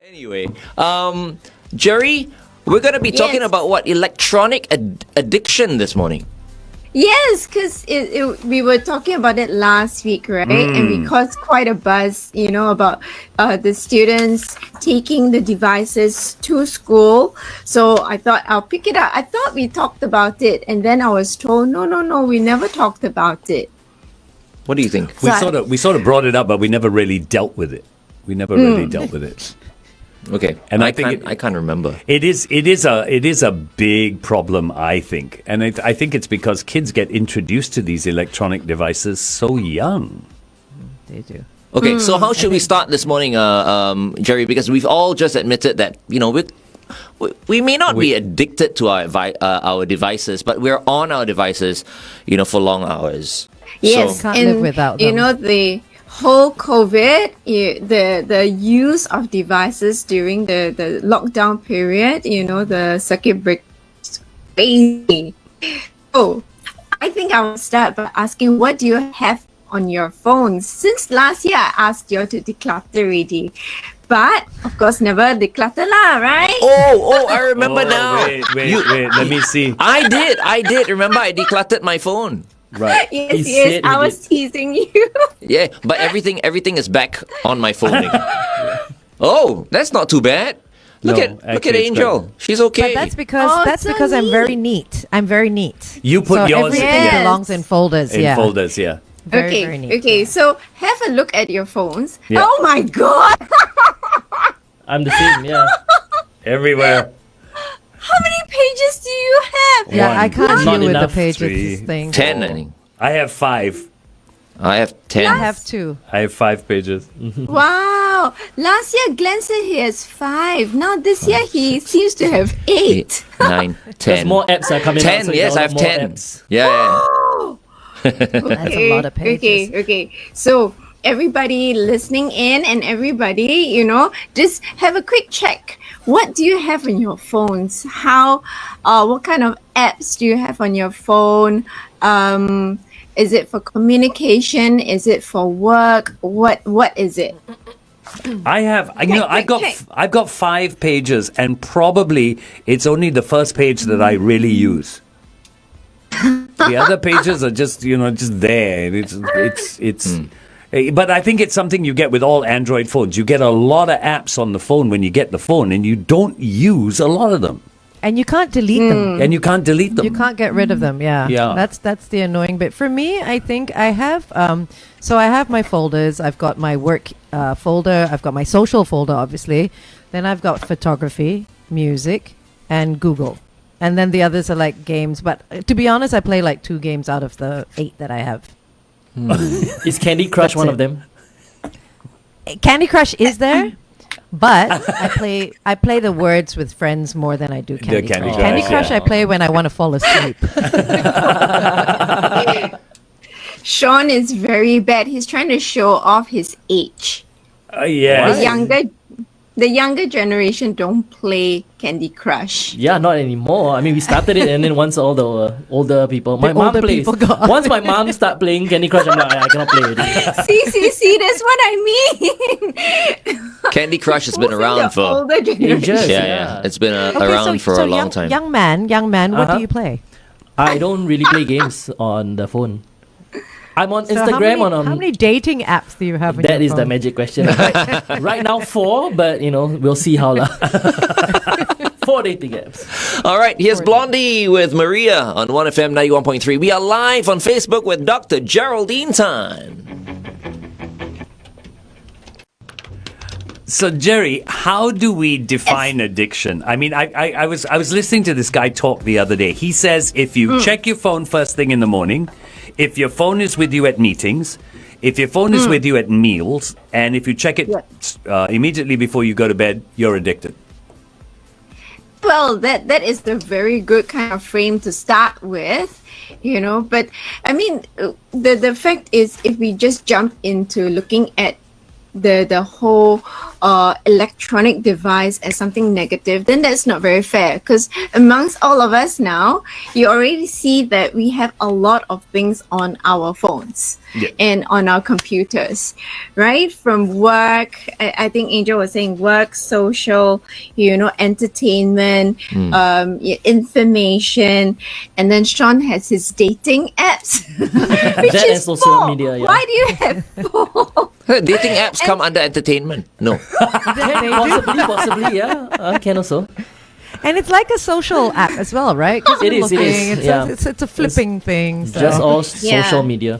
Anyway, Jerry, we're going to be talking about what? Electronic addiction this morning. Yes, because we were talking about it last week, right? And we caused quite a buzz, about the students taking the devices to school. So I thought I'll pick it up. I thought we talked about it, and then I was told, no, we never talked about it. What do you think? We sort of brought it up, but we never really dealt with it. We never really dealt with it. Okay, and I can't remember. It is a big problem, I think, and I think it's because kids get introduced to these electronic devices so young. They do. Okay, so how should we start this morning, Jerry? Because we've all just admitted that we may not be addicted to our devices, but we're on our devices, for long hours. Yes, Can't live without them. The whole COVID, the use of devices during the lockdown period, the circuit break, crazy. So I think I will start by asking, what do you have on your phones? Since last year, I asked you to declutter already. But, of course, never declutter lah, right? Oh, I remember now. Wait, let me see. I did. Remember, I decluttered my phone. Right. Yes, I was teasing you. Yeah, but everything is back on my phone again. Oh, that's not too bad. Look at Angel. She's okay. But that's because I'm very neat. I'm very neat. You put yours everything belongs in folders. in folders, yeah. Very neat. Okay. So have a look at your phones. Yeah. Oh my God! I'm the same, yeah. Everywhere. How many pages do you have? Yeah, One. I can't Not deal with the enough. pages Three. thing. 10, I think. I have 5. I have 10. I have 2. I have 5 pages. Wow. Last year, Glenn said he has 5. Now this year, he seems to have 8. 9, 10. Because more apps are coming out. 10, so you yes, I download have more 10. apps. Yeah. That's a lot of pages. Okay. So everybody listening in and everybody, just have a quick check. What do you have on your phones? What kind of apps do you have on your phone? Is it for communication? Is it for work? What is it? I've got 5 pages, and probably it's only the first page that I really use. The other pages are just there. It's. But I think it's something you get with all Android phones. You get a lot of apps on the phone when you get the phone, and you don't use a lot of them. And you can't delete them. And you can't delete them. You can't get rid of them. Yeah. That's the annoying bit. For me, I think I have. So I have my folders. I've got my work folder. I've got my social folder, obviously. Then I've got photography, music, and Google. And then the others are like games. But to be honest, I play like 2 games out of the 8 that I have. Is Candy Crush That's one it. of them? Candy Crush is there, but I play the words with friends more than I do Candy Crush. Candy Crush I play when I want to fall asleep. Shaun is very bad. He's trying to show off his age. Yeah. The younger generation don't play Candy Crush. Yeah, not anymore. I mean, we started it, and then once all the older people, my mom older plays. people got Once my mom start playing Candy Crush, I'm like, I cannot play it. See, that's what I mean. Candy Crush has been around for... older generation. Ages, Yeah. It's been around for a long time. Young man, what do you play? I don't really play games on the phone. I'm on So Instagram. how many dating apps do you have? That is the magic question. Right now, 4, but we'll see how long. 4 dating apps. All right, here's Blondie with Maria on 1FM 91.3. We are live on Facebook with Dr. Geraldine time. So Jerry, how do we define addiction? I mean, I was listening to this guy talk the other day. He says if you check your phone first thing in the morning, if your phone is with you at meetings, if your phone is with you at meals, and if you check it immediately before you go to bed, you're addicted. Well, that is the very good kind of frame to start with, But I mean, the fact is, if we just jump into looking at the whole electronic device as something negative, then that's not very fair. Because amongst all of us now, you already see that we have a lot of things on our phones and on our computers, right? From work, I think Angel was saying work, social, entertainment, information, and then Shaun has his dating apps, which That is is social four. media, yeah. Why do you have four? Dating apps come under entertainment. No. Possibly, yeah. Can also. And it's like a social app as well, right? 'Cause It you're is, it looking, is, It's, yeah. it's a flipping thing. So. Just all Yeah. social media.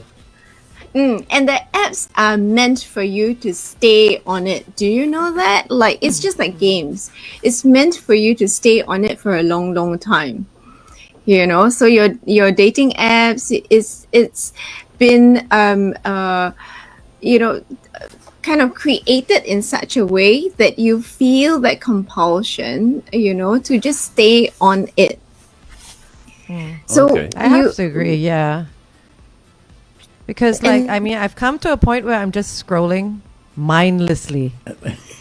And the apps are meant for you to stay on it. Do you know that? Like, it's just like games. It's meant for you to stay on it for a long, long time. So your dating apps it's been kind of created in such a way that you feel that compulsion, to just stay on it. So Okay. I have to agree, yeah. Because, I've come to a point where I'm just scrolling mindlessly,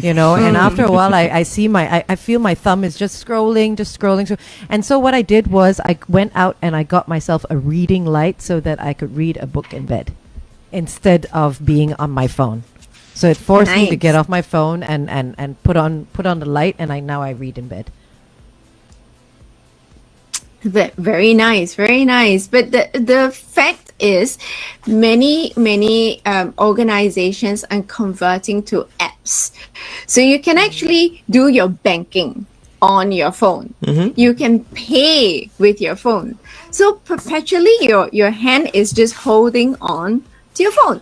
and after a while, I feel my thumb is just scrolling. And so what I did was I went out and I got myself a reading light so that I could read a book in bed instead of being on my phone. So it forced me to Nice. get off my phone and put on the light, and now I read in bed. Very nice, very nice. But the fact is, many organizations are converting to apps, so you can actually do your banking on your phone. You can pay with your phone. So perpetually, your hand is just holding on to your phone.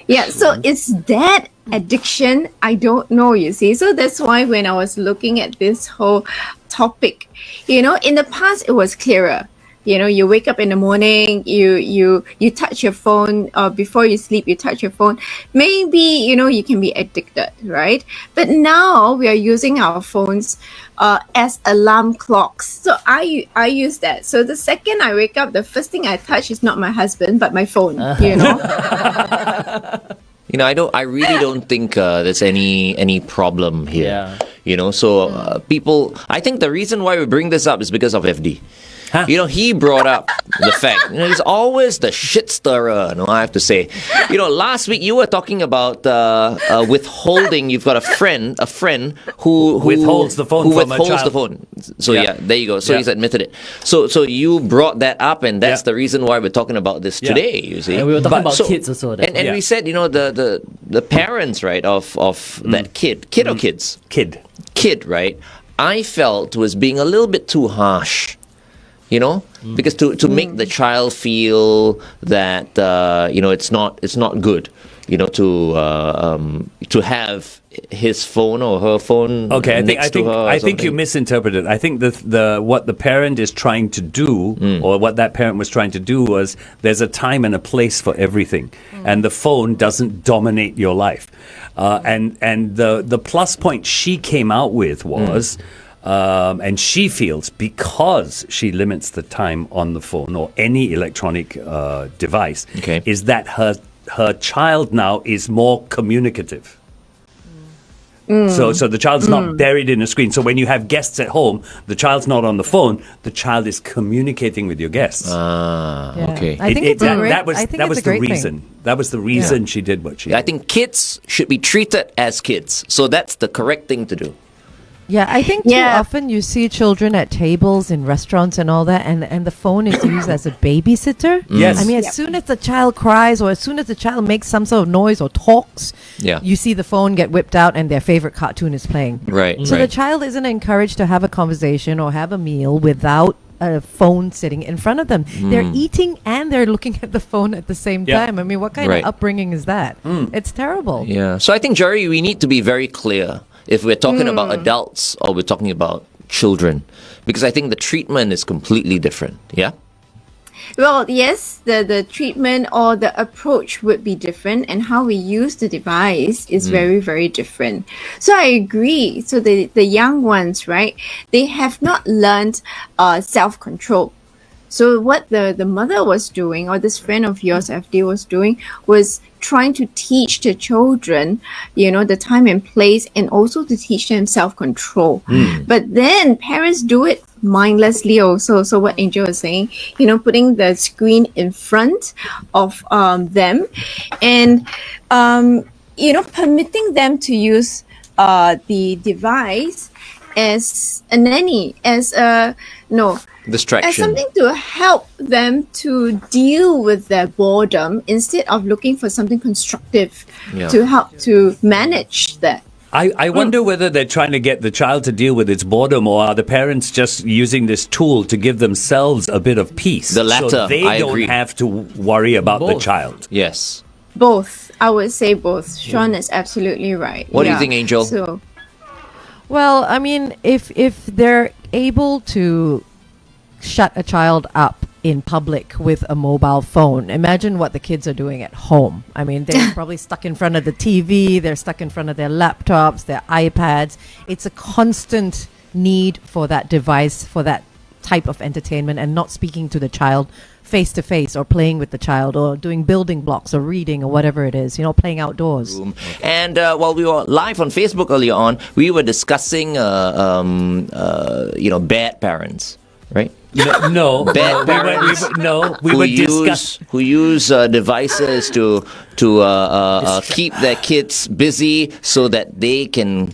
Yeah, so it's that addiction. I don't know, you see. So that's why when I was looking at this whole topic, in the past it was clearer. You wake up in the morning, you touch your phone, or before you sleep, you touch your phone. Maybe, you can be addicted, right? But now we are using our phones as alarm clocks. So I use that. So the second I wake up, the first thing I touch is not my husband, but my phone, I really don't think there's any problem here. Yeah. So people, I think the reason why we bring this up is because of FD. Huh? He brought up the fact. He's always the shit stirrer. I have to say. Last week you were talking about withholding. You've got a friend who Withholds the phone who from a withholds the child. phone. So yeah, there you go. So Yeah. he's admitted it. So you brought that up, and that's Yeah. the reason why we're talking about this Yeah. today. You see, And we were talking about So- kids also. That's and why. we said, the parents, right, of that kid or kids, Kid. right, I felt was being a little bit too harsh, because to make the child feel that it's not good, to have his phone or her phone. Okay, next to her or I think you something. misinterpreted. I think the what the parent is trying to do, or what that parent was trying to do, was there's a time and a place for everything, and the phone doesn't dominate your life. And the plus point she came out with was, and she feels because she limits the time on the phone or any electronic device, Okay. is that her child now is more communicative. So the child's not buried in a screen. So when you have guests at home, the child's not on the phone. The child is communicating with your guests. Yeah. Okay. I think it's a great. that was I think that it's was a the great reason. thing. That was the reason she did what she did. I think kids should be treated as kids. So that's the correct thing to do. Yeah, I think too Yeah. often you see children at tables in restaurants and all that, and the phone is used as a babysitter. Yes. I mean, as soon as the child cries or as soon as the child makes some sort of noise or talks, Yeah. you see the phone get whipped out and their favorite cartoon is playing. Right. So the right. child isn't encouraged to have a conversation or have a meal without a phone sitting in front of them. They're eating and they're looking at the phone at the same Yeah. time. I mean, what kind Right. of upbringing is that? It's terrible. Yeah. So I think, Jerry, we need to be very clear if we're talking about adults or we're talking about children, because I think the treatment is completely different. Yeah. Well, yes, the treatment or the approach would be different, and how we use the device is very, very different. So I agree. So the young ones, right, they have not learned self-control. So what the mother was doing, or this friend of yours, FD, was doing, was trying to teach the children, the time and place, and also to teach them self-control. But then parents do it mindlessly also. So what Angel was saying, putting the screen in front of them, and permitting them to use the device as a nanny, as Distraction. something to help them to deal with their boredom, instead of looking for something constructive to help to manage that. I wonder whether they're trying to get the child to deal with its boredom, or are the parents just using this tool to give themselves a bit of peace? The latter, so they I don't agree. have to worry about the Both. child. Yes. Both. I would say both. Shaun is absolutely right. What do you think, Angel? So, Well, I mean, if they're able to shut a child up in public with a mobile phone, imagine what the kids are doing at home. I mean, they're probably stuck in front of the TV, they're stuck in front of their laptops, their iPads. It's a constant need for that device, for that type of entertainment, and not speaking to the child face to face, or playing with the child, or doing building blocks, or reading, or whatever it is, playing outdoors. And while we were live on Facebook earlier on, we were discussing, bad parents, right? No, Bad parents we were discussing. who use devices to keep their kids busy so that they can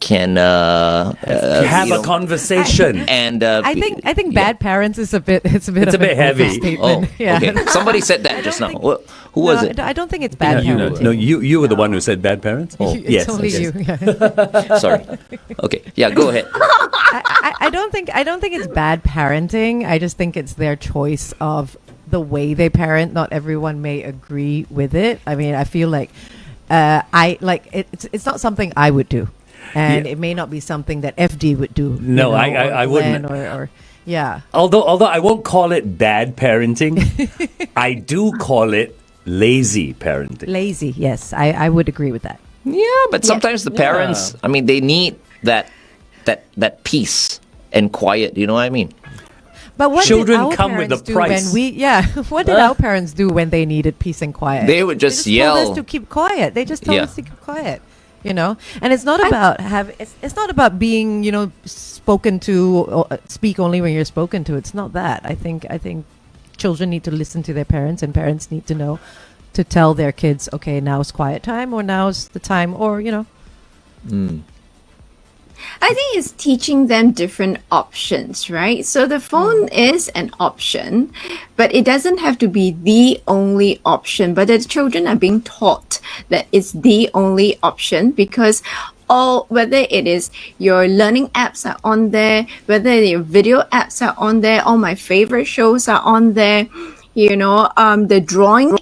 Have a conversation. And I think bad parents is a bit. It's a bit heavy. Statement. Oh, okay. Somebody said that just now. Who was it? I don't think it's bad parenting. You were the one who said bad parents. Oh, It's yes. only okay. you. Yeah. Sorry. Okay. Yeah. Go ahead. I don't think it's bad parenting. I just think it's their choice of the way they parent. Not everyone may agree with it. I mean, I feel like it's not something I would do, and it may not be something that FD would do. No, I wouldn't. Or yeah. Although I won't call it bad parenting, I do call it lazy parenting. Lazy, yes, I would agree with that. Yeah, but sometimes the parents, I mean, they need that peace and quiet. You know what I mean? But what Children did our come with parents the do price. when what did our parents do when they needed peace and quiet? They would just yell. Told us to keep quiet. They just told us to keep quiet. And it's not about it's not about being spoken to, or speak only when you're spoken to. It's not that. I think children need to listen to their parents, and parents need to know to tell their kids, okay, now's quiet time, or now's the time, or I think it's teaching them different options, right? So the phone is an option, but it doesn't have to be the only option. But the children are being taught that it's the only option, because whether it is your learning apps are on there, whether your video apps are on there, all my favorite shows are on there, the drawing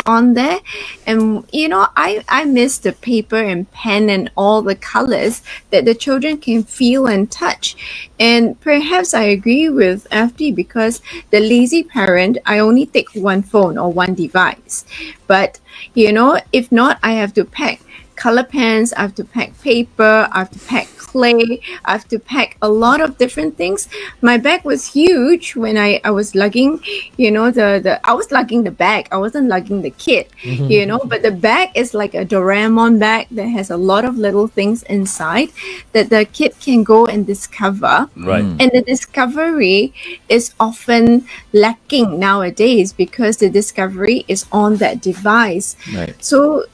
on there, and I miss the paper and pen and all the colors that the children can feel and touch. And perhaps I agree with FD, because the lazy parent, I only take one phone or one device, but if not, I have to pack color pens, I have to pack paper, I have to pack clay, I have to pack a lot of different things. My bag was huge when I was lugging, I was lugging the bag, I wasn't lugging the kid, but the bag is like a Doraemon bag that has a lot of little things inside that the kid can go and discover. Right. And the discovery is often lacking nowadays, because the discovery is on that device. Right. So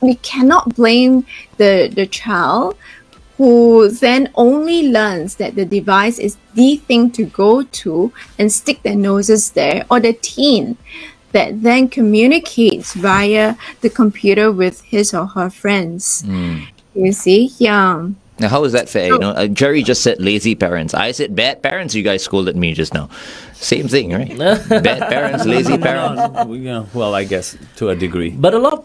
we cannot blame the child who then only learns that the device is the thing to go to and stick their noses there, or the teen that then communicates via the computer with his or her friends. You see? Yeah. Now, how is that fair? Jerry just said lazy parents. I said bad parents. You guys scolded me just now. Same thing, right? Bad parents, lazy parents. Well, I guess to a degree. But a lot of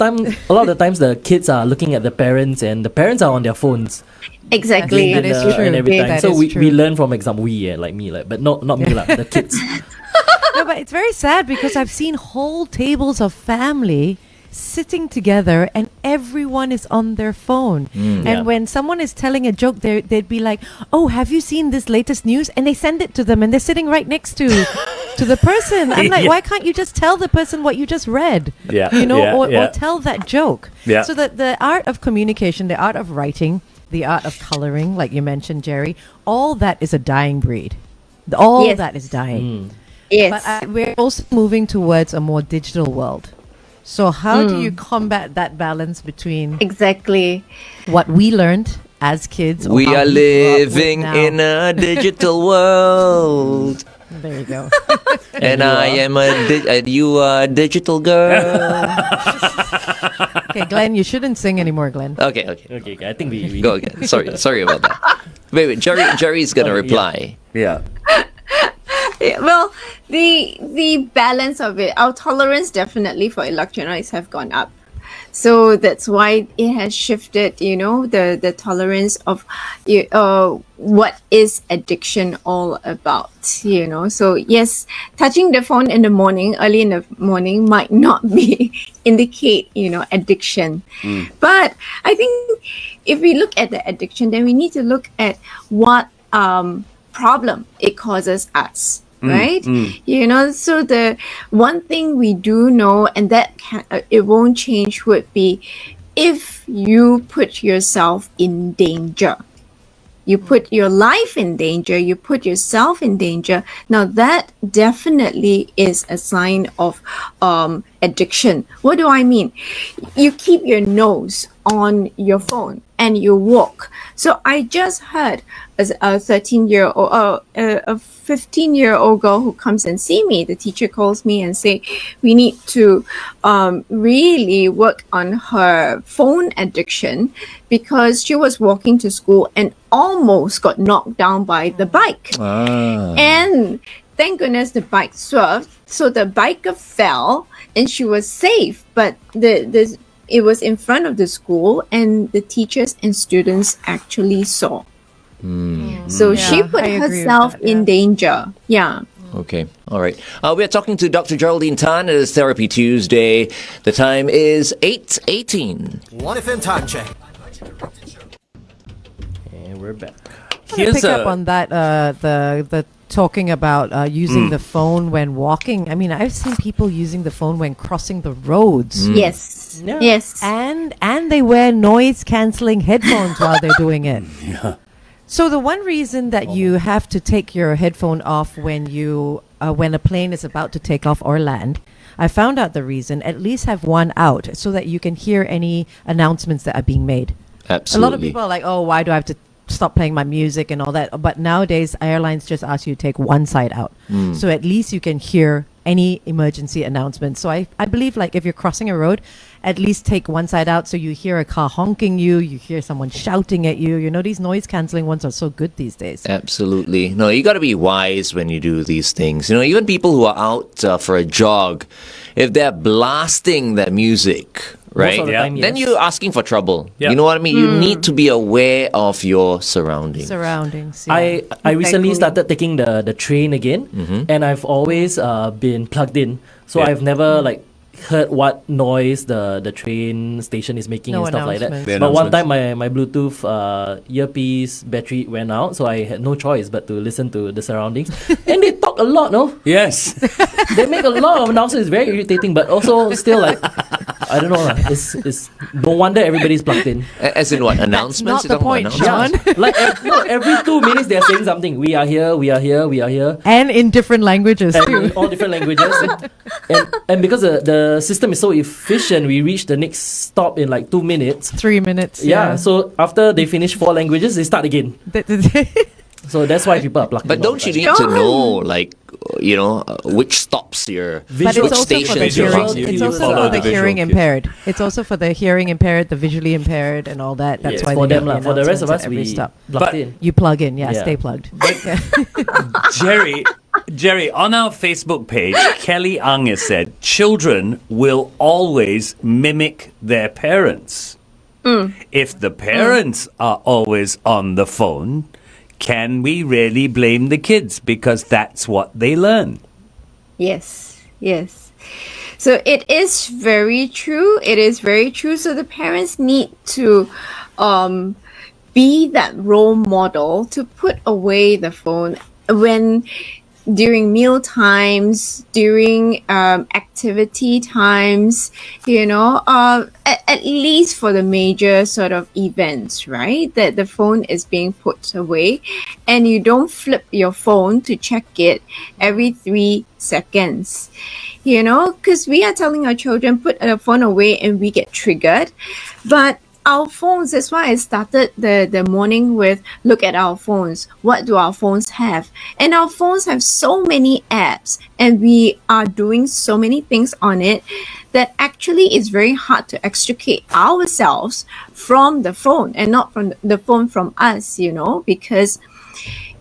the times the kids are looking at the parents, and the parents are on their phones. Exactly. That is true. And every time. That So is we true. learn from example. Like me, but not me, the kids. No, but it's very sad, because I've seen whole tables of family sitting together and everyone is on their phone. And when someone is telling a joke, they'd be like, oh, have you seen this latest news? And they send it to them, and they're sitting right next to to the person. I'm like, why can't you just tell the person what you just read? Yeah. You know, Yeah. or tell that joke. Yeah. So that the art of communication, the art of writing, the art of coloring, like you mentioned, Jerry, all that is a dying breed. All Yes. that is dying. Yes. But we're also moving towards a more digital world. So how do you combat that balance between Exactly. what we learned as kids? or We how are we grew up with living now? in a digital world. There you go. And I am you are a digital girl. Okay, Glenn, you shouldn't sing anymore, Glenn. Okay. Okay, I think we Go again. Sorry about that. Wait. Jerry's gonna reply. Yeah. Yeah, well, the balance of it, our tolerance definitely for electronics have gone up. So that's why it has shifted, the tolerance of what is addiction all about, So yes, touching the phone in the morning, early in the morning might not be indicate, addiction. But I think if we look at the addiction, then we need to look at what problem it causes us. Right? So the one thing we do know, and that it won't change, would be if you put yourself in danger. You put your life in danger, you put yourself in danger. Now that definitely is a sign of addiction. What do I mean? You keep your nose on your phone and you walk. So I just heard a 13-year-old, a 15-year-old girl who comes and see me. The teacher calls me and say, we need to really work on her phone addiction because she was walking to school and almost got knocked down by the bike. And thank goodness the bike swerved. So the biker fell and she was safe. But it was in front of the school and the teachers and students actually saw. So she put I agree with herself that, in danger. Yeah. Okay. All right. We are talking to Dr. Geraldine Tan. It is Therapy Tuesday. The time is 8:18. 1FM time check. And we're back. I want to pick up on that, the talking about using the phone when walking. I mean, I've seen people using the phone when crossing the roads. Yes. Yeah. Yes. And they wear noise cancelling headphones while they're doing it. So the one reason that you have to take your headphone off when when a plane is about to take off or land, I found out the reason. At least have one out so that you can hear any announcements that are being made. Absolutely. A lot of people are like, oh, why do I have to stop playing my music and all that? But nowadays, airlines just ask you to take one side out. So at least you can hear any emergency announcements. So I believe, like, if you're crossing a road, at least take one side out so you hear a car honking you hear someone shouting at you. These noise cancelling ones are so good these days. Absolutely. No, you got to be wise when you do these things. Even people who are out for a jog, if they're blasting their music, right? of the time, Then yes. you're asking for trouble. Yeah. You know what I mean? You need to be aware of your surroundings. Surroundings. Yeah. I recently Exactly. started taking the train again, and I've always been plugged in, so Yeah. I've never heard what noise the train station is making No and stuff like that. announcements. The But one time announcements. my Bluetooth earpiece battery went out, so I had no choice but to listen to the surroundings. And they talk a lot, no? Yes. They make a lot of announcements. It's very irritating, but also still I don't know. It's no wonder everybody's plugged in. As in what? Announcements? not the You're talking point, about announcements? Sean. Every 2 minutes they're saying something. We are here, we are here, we are here. And in different languages And too. in all different languages. and because the system is so efficient, we reach the next stop in 2 minutes. 3 minutes. Yeah, so after they finish 4 languages, they start again. So that's why people are plugged But in all don't the you time. need to know, which stops you're, But it's which also for the stations you're hearing. crossing? It's You also follow for the the visual hearing cues. impaired. It's also for the hearing impaired, the visually impaired, and all that. That's Yes, why for they them have lah. For the rest of us, announcements at every we stop. plugged But- in. You plug in, yeah. Yeah. Stay plugged. Yeah. Jerry, on our Facebook page, Kelly Ang has said, children will always mimic their parents. If the parents are always on the phone, can we really blame the kids? Because that's what they learn. Yes. So it is very true. It is very true. So the parents need to be that role model to put away the phone when during meal times, during activity times, at least for the major sort of events, right? That the phone is being put away, and you don't flip your phone to check it every 3 seconds, because we are telling our children, put the phone away, and we get triggered. But our phones, that's why I started the morning with, look at our phones. What do our phones have? And our phones have so many apps, and we are doing so many things on it that actually it's very hard to extricate ourselves from the phone, and not from the phone from us, because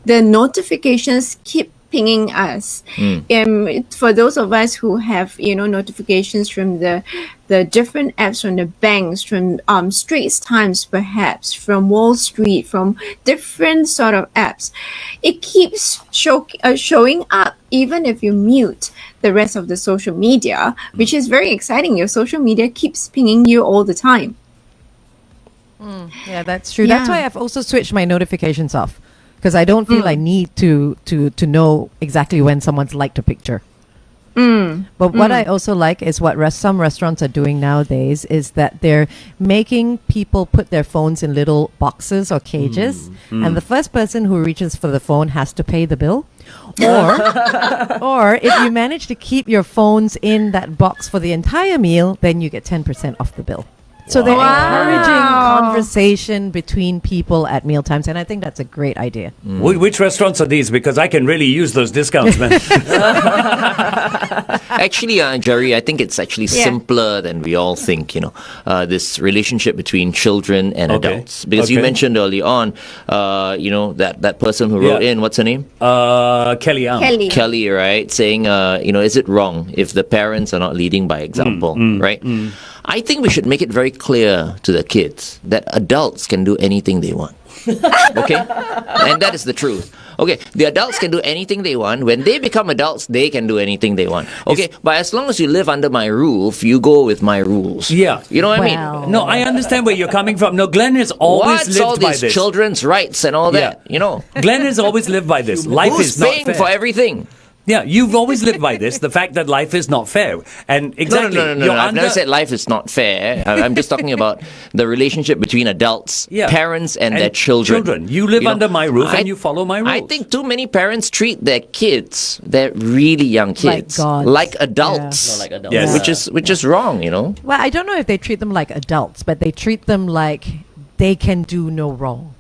the notifications keep pinging us. For those of us who have notifications from the different apps, from the banks, from Straits Times, perhaps from Wall Street, from different sort of apps, it keeps showing up even if you mute the rest of the social media, which is very exciting. Your social media keeps pinging you all the time. Yeah, that's true. That's why I've also switched my notifications off, because I don't feel I need to know exactly when someone's liked a picture. But what I also like is what some restaurants are doing nowadays is that they're making people put their phones in little boxes or cages, and the first person who reaches for the phone has to pay the bill. Or if you manage to keep your phones in that box for the entire meal, then you get 10% off the bill. So they're encouraging conversation between people at mealtimes, and I think that's a great idea. Which restaurants are these? Because I can really use those discounts, man. Actually, Jerry, I think it's actually simpler than we all think, this relationship between children and adults. Because you mentioned early on, that person who wrote in, what's her name? Kelly Ang. Kelly, right? Saying, is it wrong if the parents are not leading by example, right? I think we should make it very clear to the kids that adults can do anything they want. Okay? And that is the truth. Okay, the adults can do anything they want. When they become adults, they can do anything they want. Okay, but as long as you live under my roof, you go with my rules. Yeah. You know what I mean? No, I understand where you're coming from. No, Glenn has always What's lived all by these this. children's rights and all that, Glenn has always lived by this. Life Who's is not paying fair. for everything? Yeah, you've always lived by this. The fact that life is not fair. And exactly. No. I've never said life is not fair. I'm just talking about the relationship between adults, parents, and their children. You live under my roof and you follow my rules. I think too many parents treat their kids, their really young kids, like adults. Not like adults. Yes. Which is wrong, Well, I don't know if they treat them like adults, but they treat them like they can do no wrong.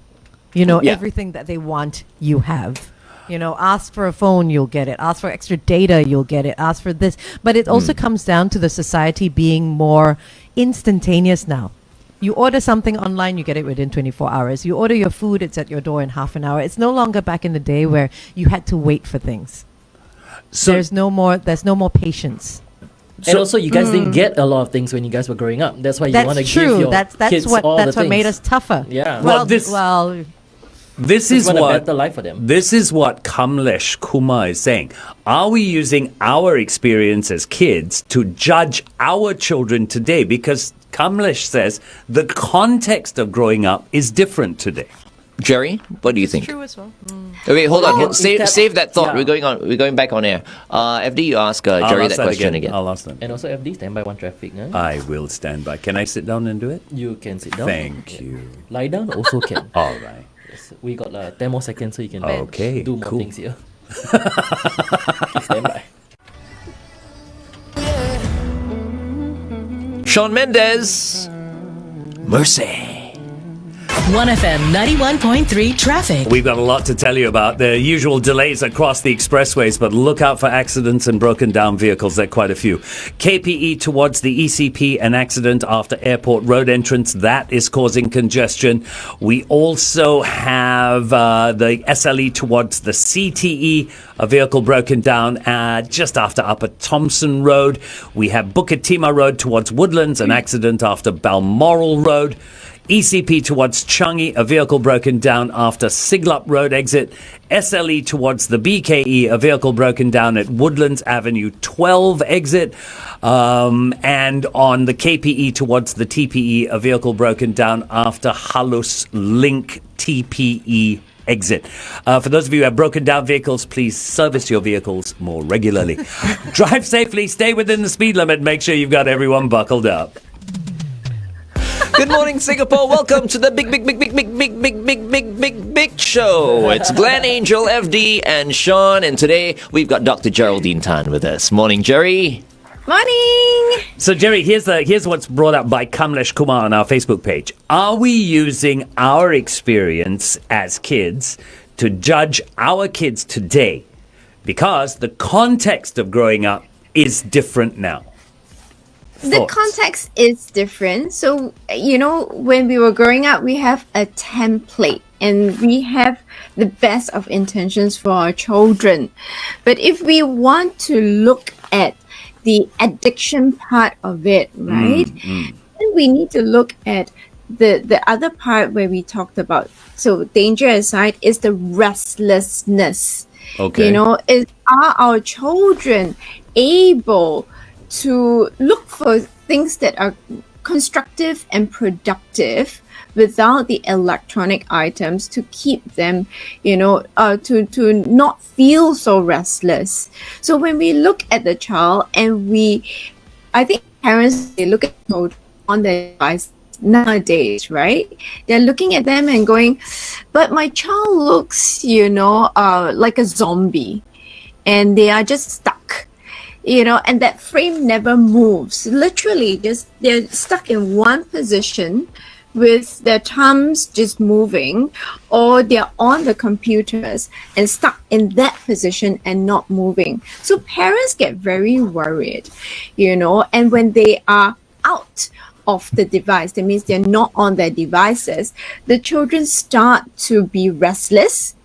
Everything that they want, you have. Ask for a phone, you'll get it. Ask for extra data, you'll get it. Ask for this. But it also comes down to the society being more instantaneous now. You order something online, you get it within 24 hours. You order your food, it's at your door in half an hour. It's no longer back in the day where you had to wait for things. So there's no more patience. And also, you guys didn't get a lot of things when you guys were growing up. That's why you want to give your kids all the things. That's what made us tougher. Yeah. This is a what better life for them. This is what Kamlesh Kumar is saying. Are we using our experience as kids to judge our children today? Because Kamlesh says the context of growing up is different today. Jerry, what do you think? True as well. Okay, hold on. Save that thought. Yeah. We're going back on air. FD, you ask Jerry that question again. I'll ask them. And also FD, stand by one traffic. Huh? I will stand by. Can I sit down and do it? You can sit down. Thank you. Lie down also can. All right. Yes, we got 10 more seconds so you can do more things here. Stand by. Shaun Mendes. Mercy. 1FM 91.3 traffic. We've got a lot to tell you about. The usual delays across the expressways, but look out for accidents and broken down vehicles. There are quite a few. KPE towards the ECP, an accident after airport road entrance. That is causing congestion. We also have the SLE towards the CTE, a vehicle broken down just after Upper Thompson Road. We have Bukit Timah Road towards Woodlands, an accident after Balmoral Road. ECP towards Changi, a vehicle broken down after Siglap Road exit. SLE towards the BKE, a vehicle broken down at Woodlands Avenue 12 exit. And on the KPE towards the TPE, a vehicle broken down after Halus Link TPE exit. For those of you who have broken down vehicles, please service your vehicles more regularly. Drive safely, stay within the speed limit, make sure you've got everyone buckled up. Good morning, Singapore. Welcome to the big show. It's Glenn, Angel, FD, and Shaun. And today we've got Dr. Geraldine Tan with us. Morning, Jerry. Morning. So, Jerry, here's what's brought up by Kamlesh Kumar on our Facebook page. Are we using our experience as kids to judge our kids today? Because the context of growing up is different now. The context is different. So, when we were growing up, we have a template and we have the best of intentions for our children. But if we want to look at the addiction part of it, right? Then we need to look at the other part where we talked about. So, danger aside, is the restlessness. Okay. Are our children able to look for things that are constructive and productive without the electronic items to keep them, to not feel so restless. So when we look at the child and I think parents, they look at children on their device nowadays, right? They're looking at them and going, but my child looks, like a zombie and they are just stuck. And that frame never moves. Literally, they're stuck in one position with their thumbs just moving, or they're on the computers and stuck in that position and not moving. So parents get very worried, and when they are out of the device, that means they're not on their devices, the children start to be restless.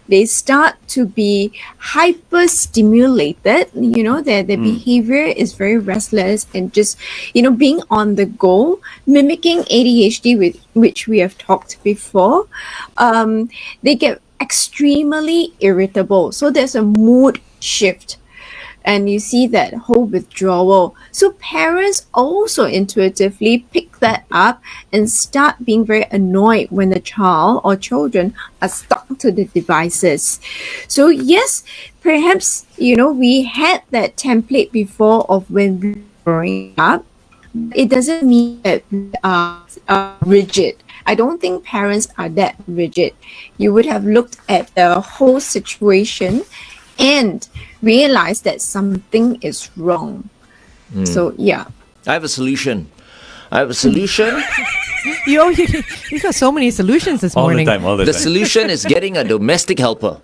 They start to be hyper stimulated, their behavior is very restless and just, being on the go, mimicking ADHD, which we have talked before. They get extremely irritable. So there's a mood shift. And you see that whole withdrawal. So parents also intuitively pick that up and start being very annoyed when the child or children are stuck to the devices. So yes, perhaps, we had that template before of when we were growing up. It doesn't mean that we are rigid. I don't think parents are that rigid. You would have looked at the whole situation and realize that something is wrong. So, yeah. I have a solution. You got so many solutions this morning. All the The time. solution is getting a domestic helper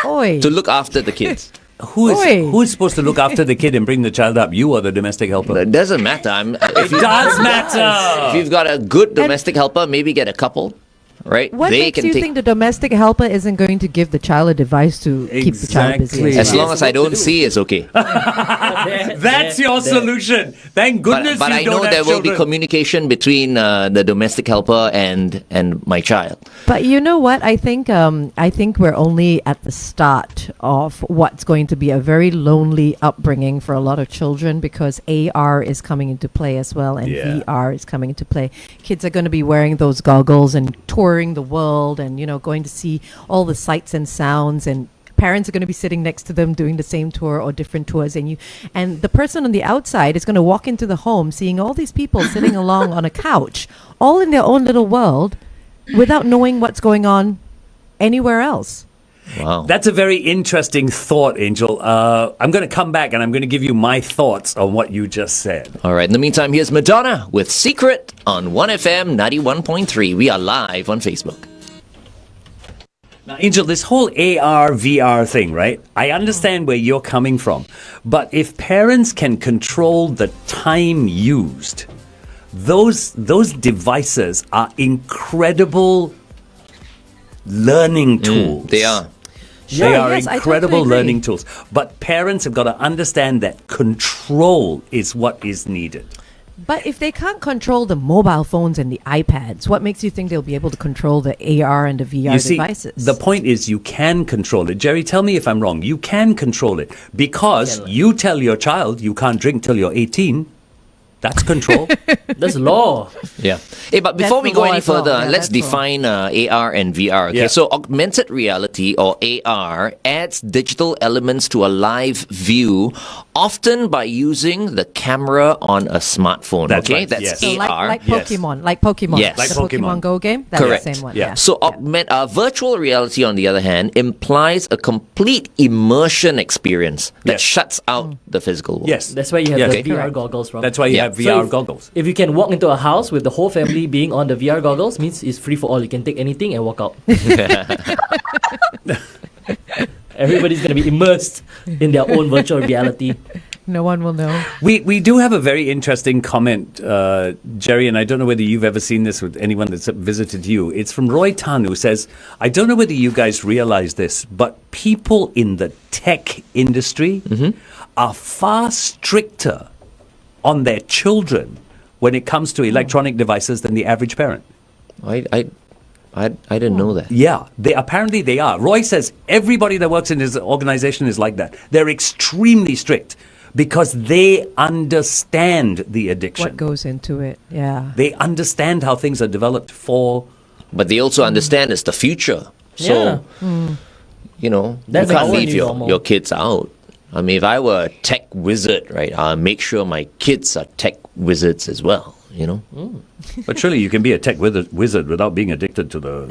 Oi. to look after the kids. Who's supposed to look after the kid and bring the child up? You or the domestic helper? It doesn't matter. It does matter. If you've got a good domestic helper, maybe get a couple, right? What makes you think the domestic helper isn't going to give the child a device to keep the child busy? Exactly. As long as I don't see, it's okay. That's your solution. Thank goodness But you I don't know have there will be children. communication between the domestic helper and my child. But you know what? I think we're only at the start of what's going to be a very lonely upbringing for a lot of children, because AR is coming into play as well, and Yeah. VR is coming into play. Kids are going to be wearing those goggles and touring the world, and going to see all the sights and sounds, and parents are going to be sitting next to them doing the same tour or different tours, and the person on the outside is going to walk into the home seeing all these people sitting along on a couch, all in their own little world, without knowing what's going on anywhere else. Wow. That's a very interesting thought, Angel. I'm going to come back and I'm going to give you my thoughts on what you just said. All right. In the meantime, here's Madonna with Secret on 1FM 91.3. We are live on Facebook. Now, Angel, this whole AR, VR thing, right? I understand where you're coming from. But if parents can control the time used, those devices are incredible learning tools. They are. They are yes, I incredible totally agree. learning tools. But parents have got to understand that control is what is needed. But if they can't control the mobile phones and the iPads, what makes you think they'll be able to control the AR and the VR You see, devices? the point is you can control it. Jerry, tell me if I'm wrong. You can control it because you tell your child you can't drink till you're 18. That's control. That's law. Yeah. Hey, but before we the go law any as well. further, Yeah, let's that's law. define AR and VR. Okay, Yeah. so augmented reality or AR adds digital elements to a live view, often by using the camera on a smartphone. That's okay, right, that's yes. So AR. like Yes. Pokemon. Yes. Like the Pokemon. Pokemon Go game. That's Correct. the same one. Yeah. Yeah. So virtual reality, on the other hand, implies a complete immersion experience that Yes. shuts out the physical world. Yes. That's why you have Yeah. the Okay. VR Correct. goggles from. That's why you Yeah. have So VR if- goggles. If you can walk into a house with the whole family being on the VR goggles, means it's free for all. You can take anything and walk out. Everybody's gonna be immersed in their own virtual reality. No one will know. We do have a very interesting comment, Jerry, and I don't know whether you've ever seen this with anyone that's visited you. It's from Roy Tan, who says, I don't know whether you guys realize this, but people in the tech industry are far stricter on their children when it comes to electronic devices than the average parent. I didn't know that. Yeah, apparently they are. Roy says everybody that works in his organization is like that. They're extremely strict because they understand the addiction. What goes into it? Yeah. They understand how things are developed for. But they also understand it's the future. So, you know, That's you can't our leave new normal. your kids out. I mean, if I were a tech wizard, right, I'll make sure my kids are tech wizards as well, you know? But surely you can be a tech wizard without being addicted to the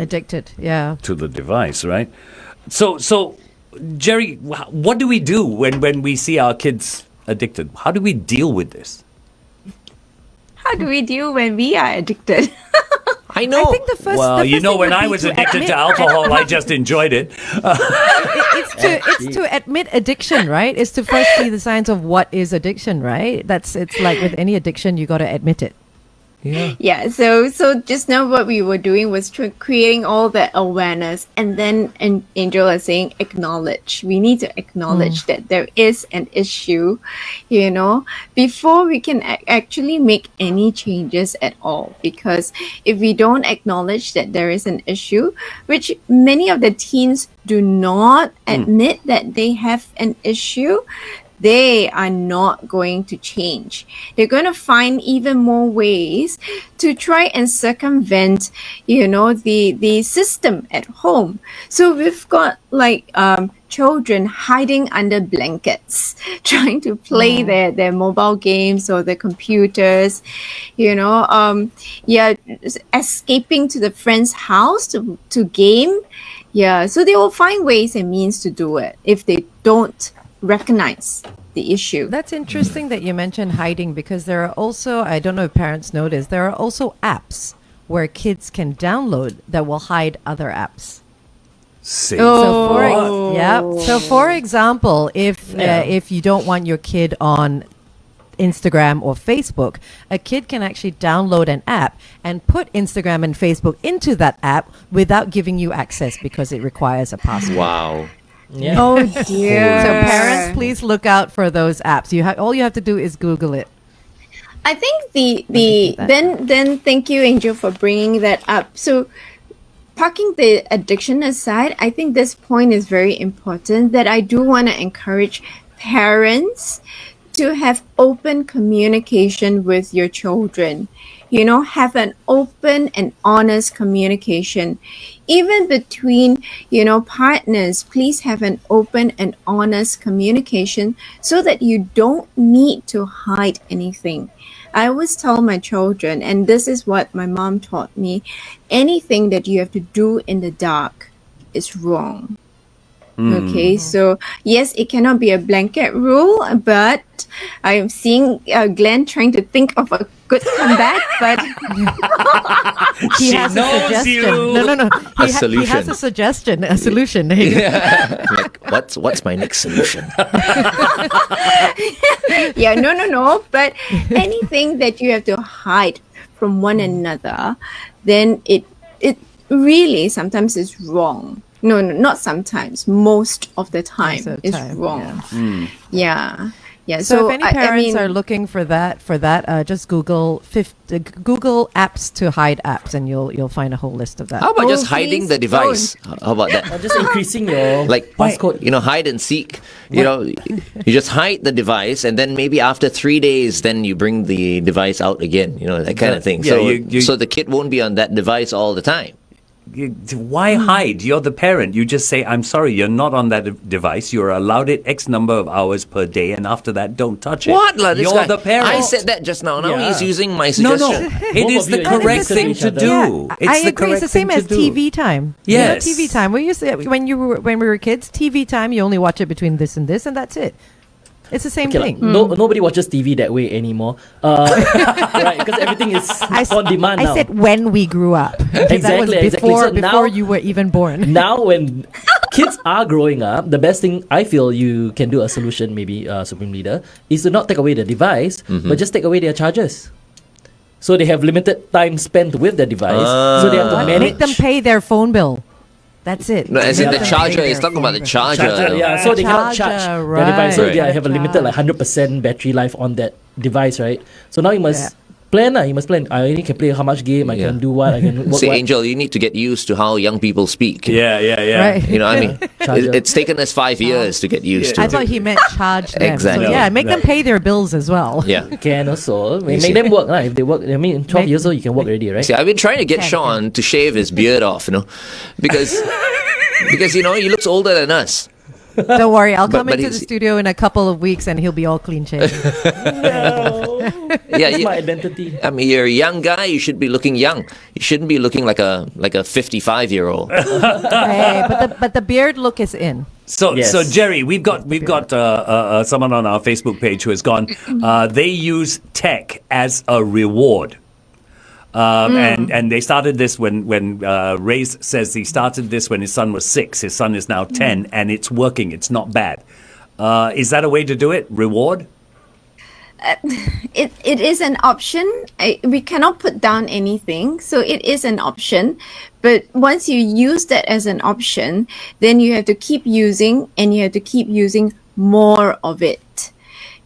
Yeah. device, right? So, Jerry, what do we do when we see our kids addicted? How do we deal with this? How do we deal when we are addicted? I know. I think the first. Well, the you first know, thing when would I be was to addicted admit- to alcohol, I just enjoyed it. It's to admit addiction, right? It's to first see the signs of what is addiction, right? It's like with any addiction, you got to admit it. Yeah, so just now what we were doing was creating all the awareness, and then Angel is saying acknowledge. We need to acknowledge that there is an issue, you know, before we can actually make any changes at all. Because if we don't acknowledge that there is an issue, which many of the teens do not admit that they have an issue, they are not going to change. They're going to find even more ways to try and circumvent, you know, the system at home. So we've got like children hiding under blankets, trying to play their mobile games or their computers, you know, escaping to the friend's house to game. Yeah, so they will find ways and means to do it if they don't recognize the issue. That's interesting that you mentioned hiding, because there are also, I don't know if parents notice, there are also apps where kids can download that will hide other apps. See. So for example, if you don't want your kid on Instagram or Facebook, a kid can actually download an app and put Instagram and Facebook into that app without giving you access because it requires a password. Wow. Yeah. Oh dear. So parents, please look out for those apps. All you have to do is Google it. I think then thank you, Angel, for bringing that up. So parking the addiction aside, I think this point is very important, that I do want to encourage parents to have open communication with your children. You know, have an open and honest communication. Even between, you know, partners, please have an open and honest communication so that you don't need to hide anything. I always tell my children, and this is what my mom taught me, anything that you have to do in the dark is wrong. Okay, so yes, it cannot be a blanket rule, but I am seeing Glenn trying to think of a good comeback, but He She has a knows suggestion. you. No. He has solution. a suggestion, a solution. Like, what's my next solution? yeah, no, but anything that you have to hide from one another, then it really sometimes is wrong. No, not sometimes. Most of the time Most of the is time, wrong. Yeah. Yeah. So, if any I parents mean, are looking for that, just Google Google apps to hide apps, and you'll find a whole list of that. How about just Oh, hiding please the device? How about Or that? just increasing your Like, passcode. hide and seek. You just hide the device, and then maybe after 3 days, then you bring the device out again. That kind of thing. Yeah, So the kid won't be on that device all the time. Why hide? You're the parent. You just say, I'm sorry, you're not on that device. You're allowed it X number of hours per day, and after that, don't touch it. What? This You're guy, the parent. I said that just now. Now Yeah. he's using my No, suggestion. it Both is of the you correct listen to thing each to other. do. Yeah, It's I the agree. correct It's the same thing as to do. TV time. Yes. TV time. When we were kids, TV time, you only watch it between this and this, and that's it. It's the same Okay, thing. nobody watches TV that way anymore. Right, because everything is on demand now. I said when we grew up. That was Exactly. before So now- you were even born. Now, when kids are growing up, the best thing I feel you can do a solution, maybe Supreme Leader, is to not take away the device, but just take away their chargers. So they have limited time spent with the device. So they have to manage. Make them pay their phone bill. That's it. No, as in Make the them charger. pay He's their talking about the phone bill. charger. Yeah, so they cannot charge Charger, the device. So right. they have a limited 100% battery life on that device, right? So now you must plan. You must plan. I only can play how much game. I can do what. I can work See, what. Angel, you need to get used to how young people speak. Yeah. Right. You know what I mean? Charger. It's taken us 5 years to get used to I it. thought he meant charge them. Exactly. So, yeah, make them No. pay their bills as well. Yeah. Can also see. make them work. If they work, I mean, 12 years old, you can work already, right? See, I've been trying to get Can, Sean to shave his beard off, because he looks older than us. Don't worry, I'll come but into the he's- studio in a couple of weeks and he'll be all clean shaven. Yeah, That's my identity. I mean, you're a young guy. You should be looking young. You shouldn't be looking like a 55-year-old. Hey, but the beard look is in. So Yes. Jerry, we've got someone on our Facebook page who has gone. They use tech as a reward. And they started this when Ray's says he started this when his son was 6. His son is now 10, and it's working. It's not bad. Is that a way to do it? Reward? it is an option. We cannot put down anything, so it is an option. But once you use that as an option, then you have to keep using, and you have to keep using more of it,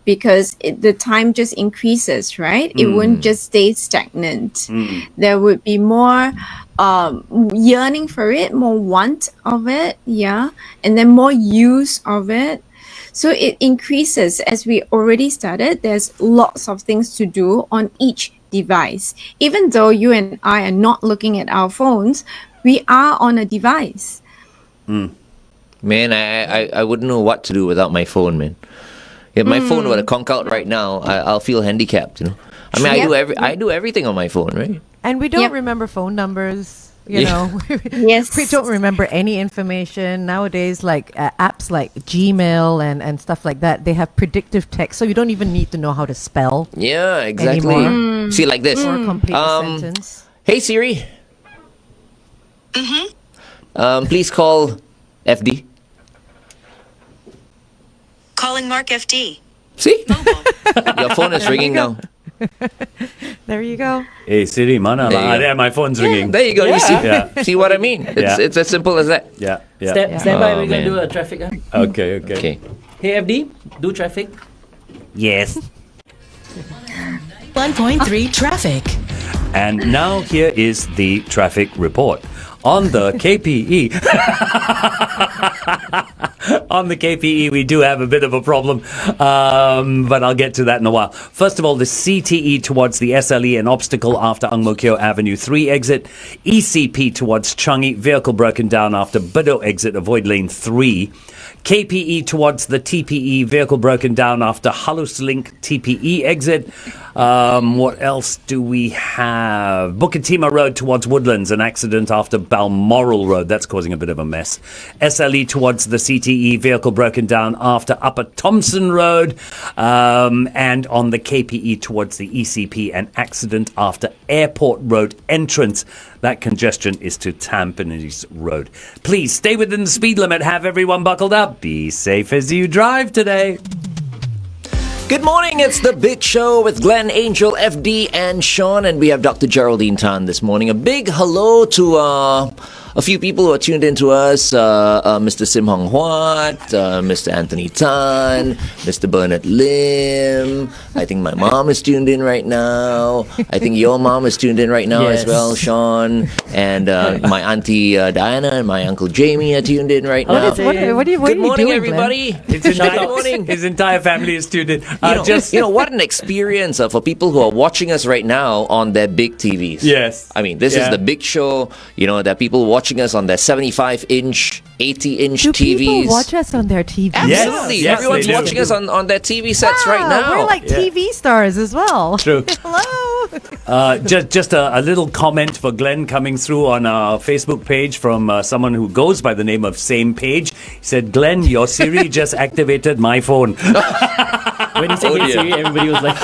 because the time just increases, right? It won't just stay stagnant. There would be more yearning for it, more want of it, and then more use of it. So it increases. As we already started, there's lots of things to do on each device. Even though you and I are not looking at our phones, we are on a device. Man, I wouldn't know what to do without my phone, man. If my phone were to conk out right now, I'll feel handicapped, I mean, I do everything on my phone, right? And we don't Yep. remember phone numbers. Yeah. Yes. We don't remember any information. Nowadays, like apps like Gmail and stuff like that, they have predictive text. So you don't even need to know how to spell Yeah, exactly. Anymore. See, like this. or complete a sentence. Hey Siri. Please call FD. Calling Mark FD. See? Your phone is ringing now. There you go. Hey Siri, mana There you lah. go. There, my phone's ringing. There you go. You see? Yeah. See what I mean? It's as simple as that. Yeah. Stand by, Oh, we're going man. to do a traffic. Okay. Okay. Hey, FD, do traffic. Yes. 1.3 traffic. And now here is the traffic report. On the KPE, we do have a bit of a problem, but I'll get to that in a while. First of all, the CTE towards the SLE, an obstacle after Ang Mo Kio Avenue 3 exit. ECP towards Changi, vehicle broken down after Bedok exit, avoid lane 3. KPE towards the TPE, vehicle broken down after Halus Link TPE exit. What else do we have? Bukit Timah Road towards Woodlands, an accident after Balmoral Road. That's causing a bit of a mess. SLE towards the CTE, vehicle broken down after Upper Thompson Road. And on the KPE towards the ECP, an accident after Airport Road entrance. That congestion is to Tampines Road. Please stay within the speed limit. Have everyone buckled up. Be safe as you drive today. Good morning, it's The Big Show with Glenn, Angel, FD, and Sean, and we have Dr. Geraldine Tan this morning. A big hello to a few people who are tuned in to us. Mr. Sim Hong Huat, Mr. Anthony Tan, Mr. Bernard Lim. I think my mom is tuned in right now. I think your mom is tuned in right now as well, Sean. And my auntie Diana and my uncle Jamie are tuned in right now. What are you Good morning, doing, everybody. Good morning. His entire family is tuned in. What an experience for people who are watching us right now on their big TVs. Yes. I mean, this is the big show. There are people watching us on their 75-inch, 80-inch Do TVs. people watch us on their TV? Absolutely. Yes, Everyone's they do. watching us on their TV sets right now. We're like TV stars as well. True. Hello. Just a little comment for Glenn coming through on our Facebook page from someone who goes by the name of Same Page. He said, Glenn, your Siri just activated my phone. When he said hey Siri, everybody was like,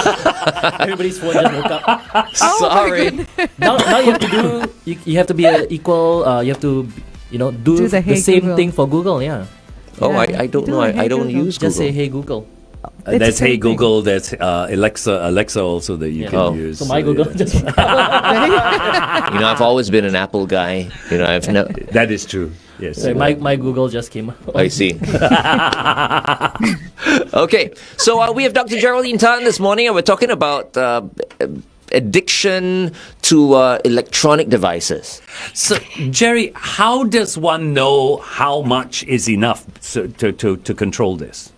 everybody's phone just woke up. Sorry. Now you have to do, you have to be equal, you have to, do the Hey same Google. thing for Google, yeah. Oh, I don't know. I don't use Google. Just say hey Google. It's That's the Hey same thing. Google. That's Alexa also that you can use. So my Google just I've always been an Apple guy. I've never. That is true. Yes. so my Google just came up. I see. Okay, so we have Dr. Geraldine Tan this morning, and we're talking about addiction to electronic devices. So, Jerry, how does one know how much is enough to control this?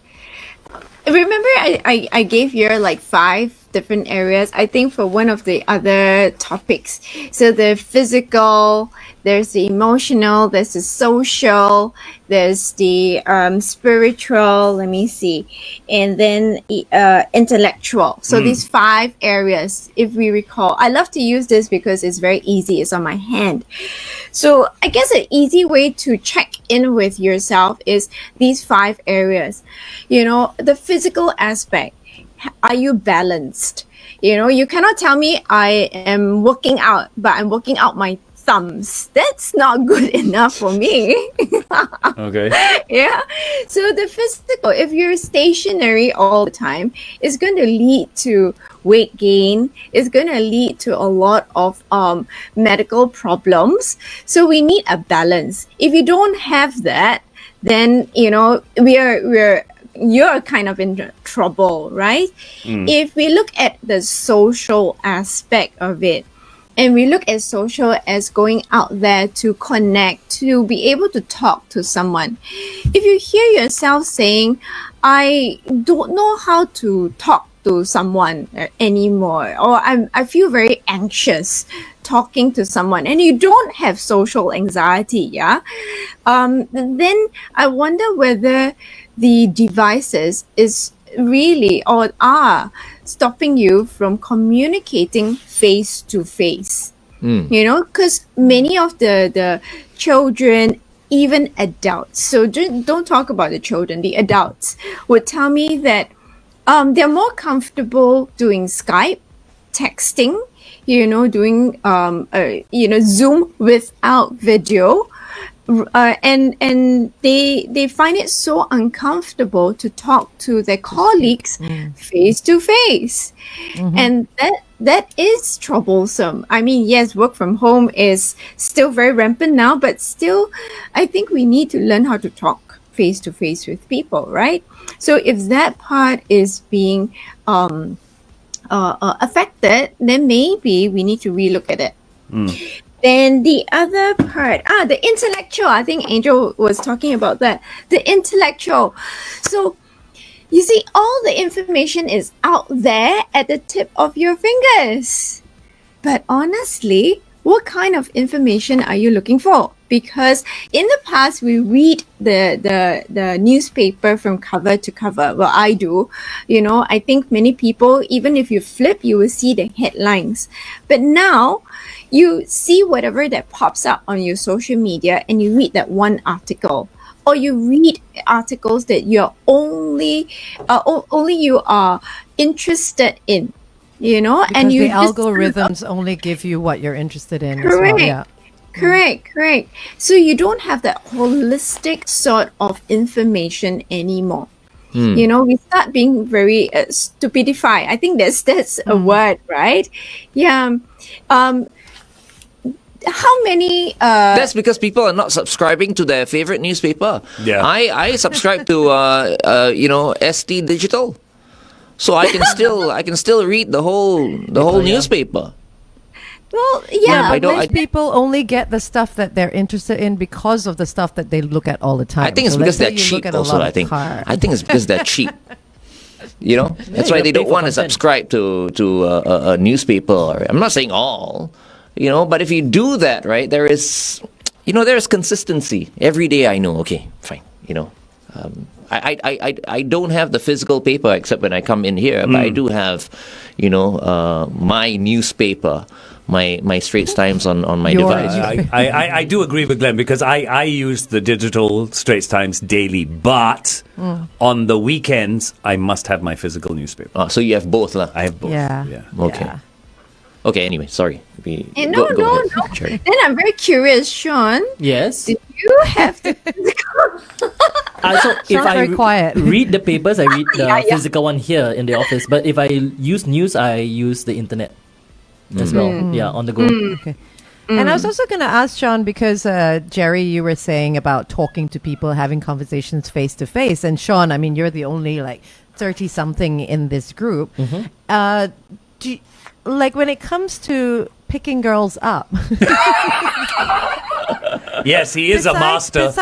Remember, I gave you like 5 different areas, I think, for one of the other topics. So the physical, there's the emotional, there's the social, there's the spiritual, let me see, and then intellectual. So these 5 areas, if we recall. I love to use this because it's very easy. It's on my hand. So I guess an easy way to check in with yourself is these 5 areas. The physical aspect. Are you balanced? You cannot tell me I am working out, but I'm working out my thumbs. That's not good enough for me. Okay. Yeah. So the physical, if you're stationary all the time, it's going to lead to weight gain. It's going to lead to a lot of medical problems. So we need a balance. If you don't have that, then you're kind of in trouble, right? If we look at the social aspect of it, and we look at social as going out there to connect, to be able to talk to someone. If you hear yourself saying, I don't know how to talk to someone anymore, or I feel very anxious talking to someone, and you don't have social anxiety, then I wonder whether the devices is really or are stopping you from communicating face to face. Because many of the children, even adults, so don't talk about the children, the adults would tell me that they're more comfortable doing Skype, texting, doing Zoom without video. And they find it so uncomfortable to talk to their colleagues face to face, and that is troublesome. I mean, yes, work from home is still very rampant now, but still, I think we need to learn how to talk face to face with people, right? So if that part is being affected, then maybe we need to relook at it. Then the other part, the intellectual, I think Angel was talking about that. The intellectual. So, you see, all the information is out there at the tip of your fingers. But honestly, what kind of information are you looking for? Because in the past, we read the newspaper from cover to cover. Well, I do. I think many people, even if you flip, you will see the headlines. But now, you see whatever that pops up on your social media and you read that one article, or you read articles that you're only you are interested in, Because and you the just algorithms only give you what you're interested in. Correct. As well. Correct. So you don't have that holistic sort of information anymore. We start being very stupidified. I think that's a word, right? Yeah. how many? That's because people are not subscribing to their favorite newspaper. Yeah. I subscribe to ST Digital, so I can still read the whole newspaper. Well, yeah. I don't- Most people only get the stuff that they're interested in because of the stuff that they look at all the time. I think it's So because let's say they're you look cheap. at a Also, lot I of think car. it's because they're cheap. That's why you they pay don't for want to content. subscribe to a newspaper. I'm not saying all, but if you do that, right, there is consistency. Every day I know, okay, fine, I don't have the physical paper except when I come in here, but I do have, my newspaper, my Straits Times on my Your- device. I do agree with Glenn because I use the digital Straits Times daily, but on the weekends I must have my physical newspaper. So you have both, lah. I have both. Yeah. Okay. Yeah. Okay. Anyway, sorry. No, Go ahead, Cherry. Then I'm very curious, Sean. Yes. Did you have the So if Sean's I very quiet. read the papers, I read the Yeah. physical one here in the office. But if I use news, I use the internet as well. Yeah, on the go. Okay. And I was also going to ask Sean because Jerry, you were saying about talking to people, having conversations face to face, and Sean, I mean, you're the only 30 something in this group. When it comes to picking girls up, Yes, he is a master.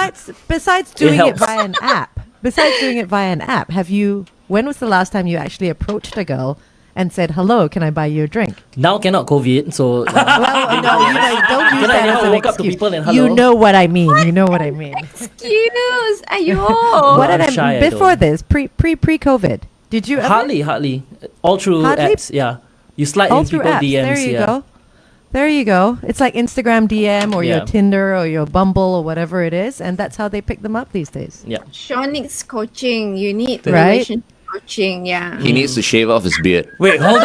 Besides doing it helps. via an app, when was the last time you actually approached a girl and said, "Hello, can I buy you a drink?" Now cannot COVID, so Well, no, don't use Can I that as never an walk up to excuse. people and You hello? know what I mean. You know what I mean. excuse? Ayo. What did I'm I shy, I before don't. this pre-COVID? Did you ever? hardly, all through Hardly? apps. Yeah, you slide All in through people apps. DMs. There you yeah. go. There you go. It's like Instagram DM or your Yeah. Tinder or your Bumble or whatever it is, and that's how they pick them up these days. Yeah. Sean needs coaching. You need Right? relationship coaching. Yeah. He needs to shave off his beard. Wait, hold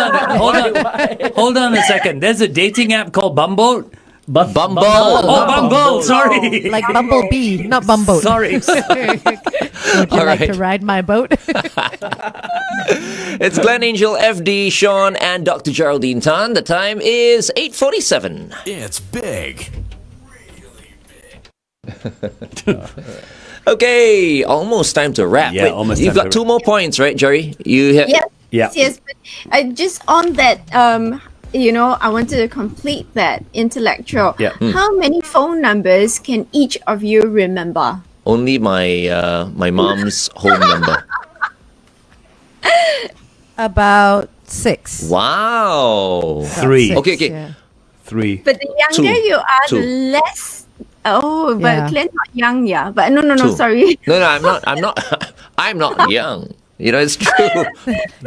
on a second. There's a dating app called Bumble. Bumble. Oh, Bumble. Sorry. Like Bumblebee, not Bumboat. Sorry. Would you All like right. to ride my boat? It's Glenn Angel, FD, Sean, and Dr. Geraldine Tan. The time is 8:47. It's big. Okay, almost time to wrap. Yeah, almost You've time got to two more points, right, Jerry? You have. Yes. Yeah. Yes. But just on that, I wanted to complete that intellectual. Yeah. How many phone numbers can each of you remember? Only my mom's home number. About 6. Wow. 3. Okay, okay. Yeah. 3. But the younger Two. you are, Two. the less. Oh, but Yeah. Glenn not young, yeah. But no, Two. sorry. No, I'm not. I'm not young. It's true.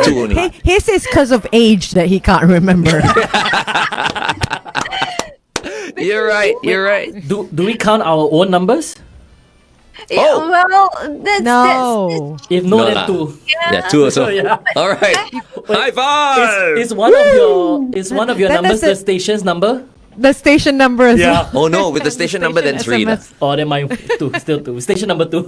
Two only. His is because of age that he can't remember. You're right. You're right. Do we count our own numbers? Yeah, Oh. well, that's No. If no, No then lah. 2. Yeah, two also. Yeah. All right. High five. Is one of your Then numbers that's the station's number? The station number is Yeah. Oh no, with the station number then three. lah. SMS. Or then mine 2, still 2. Station number 2.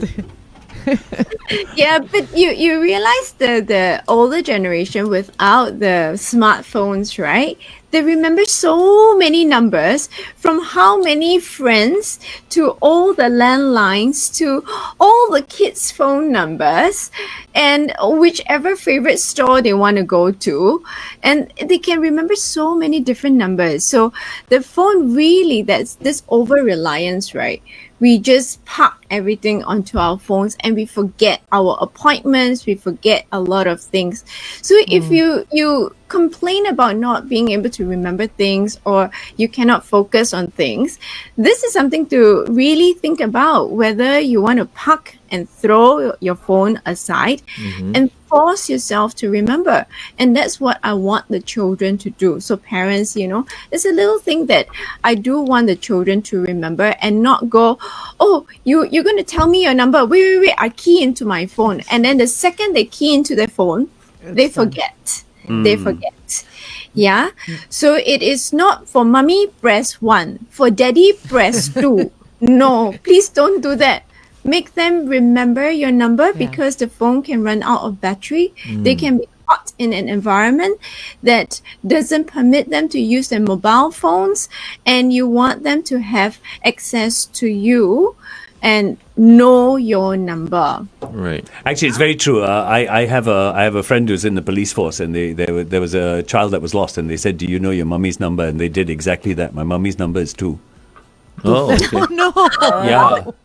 Yeah, but you realize the older generation without the smartphones, right? They remember so many numbers, from how many friends to all the landlines to all the kids' phone numbers and whichever favorite store they want to go to. And they can remember so many different numbers. So the phone really, that's this over-reliance, right? We just park everything onto our phones and we forget our appointments, we forget a lot of things. So if you complain about not being able to remember things or you cannot focus on things, this is something to really think about, whether you want to park and throw your phone aside and force yourself to remember. And that's what I want the children to do. So parents, it's a little thing that I do want the children to remember and not go, oh, you're going to tell me your number. Wait, I key into my phone. And then the second they key into their phone, they forget. They forget. Yeah. So it is not for mommy, press 1. For daddy, press 2. No, please don't do that. Make them remember your number because the phone can run out of battery. They can be taught in an environment that doesn't permit them to use their mobile phones, and you want them to have access to you and know your number. Right. Actually, it's very true. I have a friend who's in the police force, and there was a child that was lost, and they said, "Do you know your mummy's number?" And they did exactly that. My mummy's number is 2. Oh, okay. Oh no!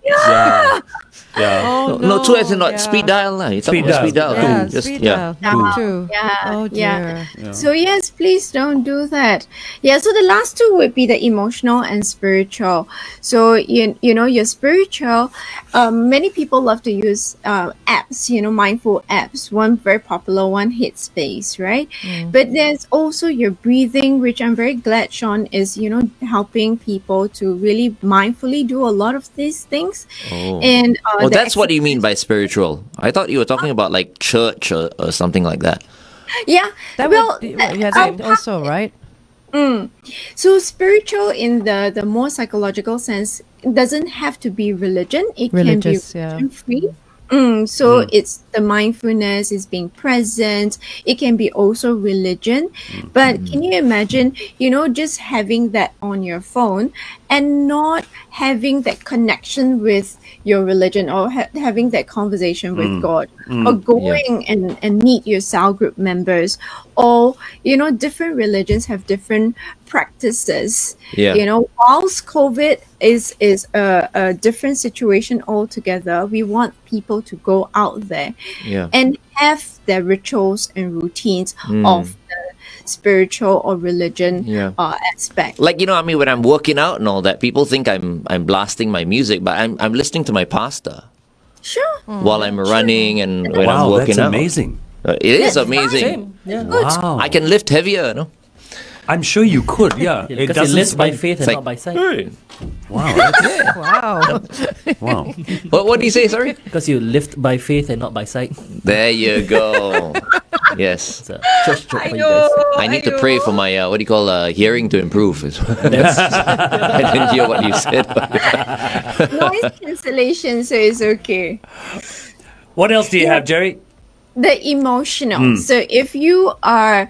Yeah. Oh No, 2 as in not speed dial. It's Speed speed dial. dial. Yeah, Two. Just, speed yeah. dial. 2. Yeah, Oh yeah. dear. So yes, please don't do that. Yeah, so the last 2 would be the emotional and spiritual. So you know your spiritual. Many people love to use apps. Mindful apps. One very popular one, Headspace, right? But there's also your breathing, which I'm very glad Shaun is helping people to really mindfully do a lot of these things. Oh. And Well, the that's what you mean by spiritual. I thought you were talking about like church or something like that. Yeah, That well, would be, that also, right? so spiritual in the more psychological sense doesn't have to be religion. It Religious, can yeah. be religion free. So it's the mindfulness, is being present. It can be also religion. But can you imagine, just having that on your phone and not having that connection with your religion, or having that conversation with God, or going and meet your cell group members, or different religions have different practices. Yeah. Whilst COVID is a different situation altogether, we want people to go out there Yeah. and have their rituals and routines of the spiritual or religion Yeah. aspect. Like when I'm working out and all that, people think I'm blasting my music, but I'm listening to my pastor Sure. while I'm running and when I'm Wow, working that's out. amazing. It is amazing. Same. Yeah. Wow. I can lift heavier. I'm sure you could. Yeah. Because you live by faith and like- not by sight. Hey. Wow. That's, Wow. wow. What do you say? Sorry. Because you lived by faith and not by sight. There you go. Yes. It's a church joke for you guys. I need to pray for my hearing to improve. I didn't hear what you said. Noise cancellation, so it's okay. What else do you have, Jerry? The emotional. So if you are,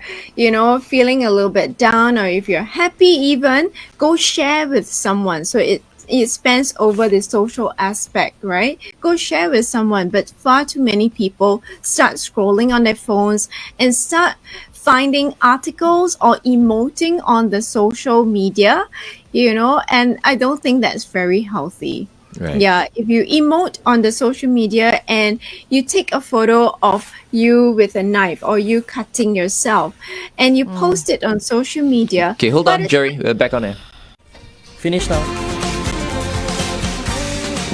feeling a little bit down, or if you're happy even, go share with someone. So it spans over the social aspect, right? Go share with someone. But far too many people start scrolling on their phones and start finding articles or emoting on the social media, and I don't think that's very healthy. Right. Yeah, if you emote on the social media and you take a photo of you with a knife or you cutting yourself and you post it on social media. Okay, hold on, Jerry. We're back on air. Finish now.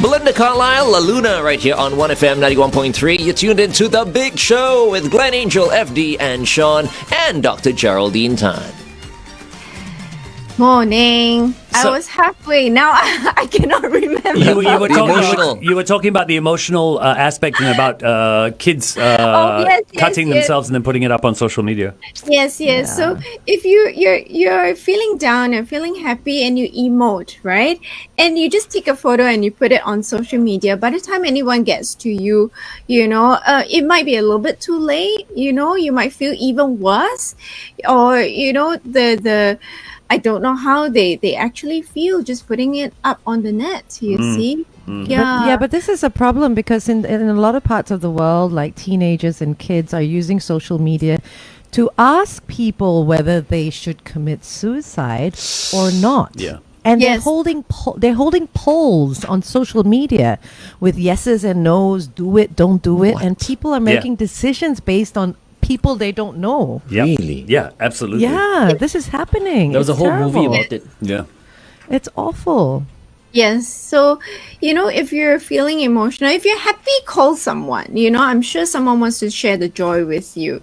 Belinda Carlisle, La Luna, right here on 1FM 91.3. You're tuned into The Big Show with Glenn Angel, FD, and Shaun, and Dr. Geraldine Tan. Morning. So- I was halfway. Now I cannot remember. You were talking about the emotional aspect and about kids yes, cutting yes. themselves and then putting it up on social media. Yes. So if you're feeling down and feeling happy and you emote, right? And you just take a photo and you put it on social media. By the time anyone gets to you, it might be a little bit too late. You might feel even worse, or the I don't know how they actually feel just putting it up on the net. You see. Yeah. But this is a problem because in a lot of parts of the world, like teenagers and kids are using social media to ask people whether they should commit suicide or not. Yeah. And Yes. they're holding polls on social media with yeses and nos, do it, don't do it, and people are making decisions based on people they don't know. Yep. Really? Yeah, absolutely. Yeah, this is happening. There was a It's whole movie terrible. about it. Yeah. It's awful. Yes. So, if you're feeling emotional, if you're happy, call someone. I'm sure someone wants to share the joy with you.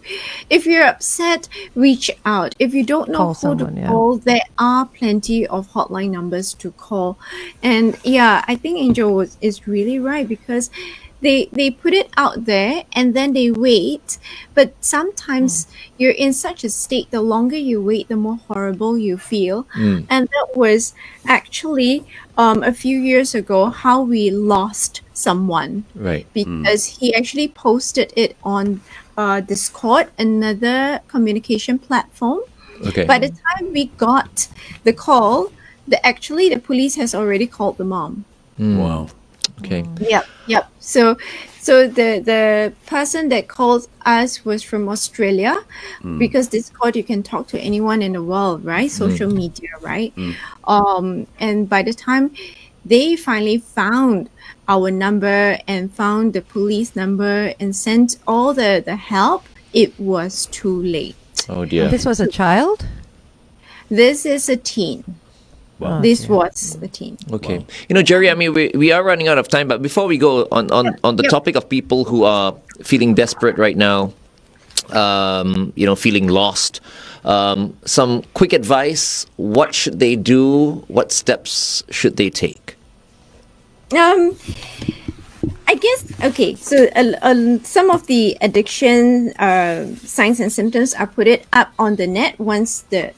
If you're upset, reach out. If you don't know Call who someone, to yeah. call, there are plenty of hotline numbers to call. And yeah, I think Angel is really right, because they put it out there and then they wait. But sometimes you're in such a state, the longer you wait, the more horrible you feel. And that was actually a few years ago how we lost someone, Right. because he actually posted it on Discord, another communication platform. Okay. By the time we got the call, the police has already called the mom. Wow. Okay. Yep. So the person that called us was from Australia, because Discord you can talk to anyone in the world, right? Social media, right? And by the time they finally found our number and found the police number and sent all the help, it was too late. Oh dear. This was a child? This is a teen. Wow. This was the teen. Okay. You know, Jerry, I mean, we are running out of time, but before we go on the topic of people who are feeling desperate right now, feeling lost, some quick advice. What should they do? What steps should they take? I guess, okay, so some of the addiction signs and symptoms are put it up on the net once the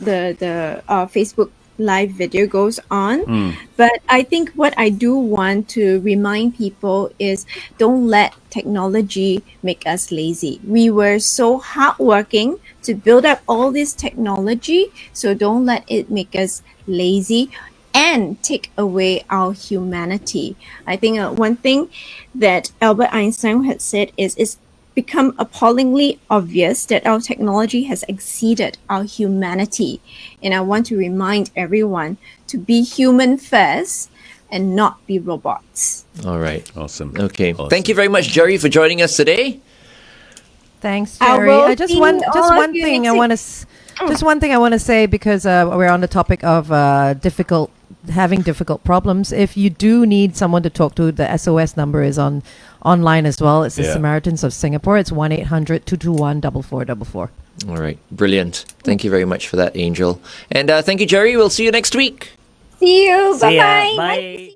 Facebook live video goes on. But I think what I do want to remind people is don't let technology make us lazy. We were so hardworking to build up all this technology, so don't let it make us lazy and take away our humanity. I think one thing that Albert Einstein had said is it's become appallingly obvious that our technology has exceeded our humanity. And I want to remind everyone to be human first and not be robots. All right. Awesome. Okay. Awesome. Thank you very much, Jerry, for joining us today. Thanks, I Jerry. will Just see one all of you thing next I week. want to just one thing I want to say, because we're on the topic of having difficult problems. If you do need someone to talk to, the SOS number is online as well. It's the Samaritans of Singapore. It's 1-800-221-4444. All right. Brilliant. Thank you very much for that, Angel. And thank you, Jerry. We'll see you next week. See you. See ya. Bye-bye. Bye.